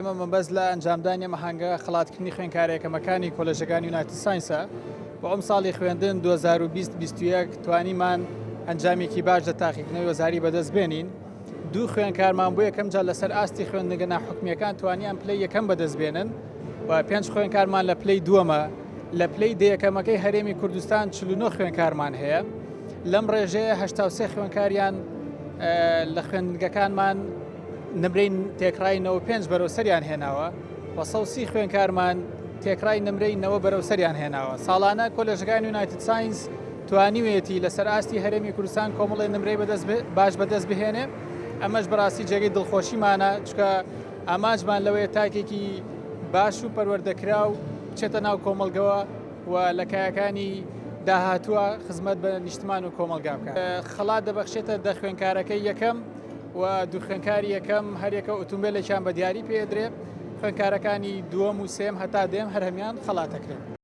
ئێمە مەبەست لە ئەنجامدانی مەهەنگە خڵاتکردنی خوێندکارێکەکەمەکانی کۆلێژەکانی یونایتد ساینسە بۆ ئەم ساڵی خوێندن 2020-2021 توانیمان ئەنجامێکی باش لە تاقیکردنەوەی وەزاری بەدەست بێنین. دوو خوێندکارمان بۆ یەکەم جار لەسەر ئاستی خوێندنگە ناحوکمیەکان توانیان پلەی یەکەم بەدەست بێنن و 5 خوێندکارمان لە پلەی دووەمە. لە پلەی دەیەکەمەکەی هەرێمی کوردستان 49 خوێندکارمان هەیە. لەم ڕێژەیە 83 خوێندکاریان لە خوێندنگەکانمان نمرەی تێکڕای 95 بەرەو سەریان هێناوە و 130 خوێندکارمان تێکڕای نمرەی 90 بەرەو سەریان هێناوە. ساڵانە کۆلێژەکانی یونایتد ساینس توانیوێتی لەسەر ئاستی هەرێمی کوردستان کۆمەڵی نمرەی باش بەدەست بهێنێ. ئەمەش بەڕاستی جێگەی دڵخۆشیمانە چکە ئاماجمان لەوەیە تاکێکی باش و پەروەردەکرا و بچێتە ناو کۆمەلگەوە و لە کایەکانی داهاتووە خزمەت بە نیشتمان و کۆمەلگا بکات. خەڵات دەبەخشێتە دە خوێندکارەکەی یەکەم و دوو خوێندکاری یەکەم هەرێکە ئۆتۆمبیلێکیان بە دیاری پێدرێ. خوێندکارەکانی دووەم و سێم هەتا دێم هەر هەمیان خەڵاتەکرێن.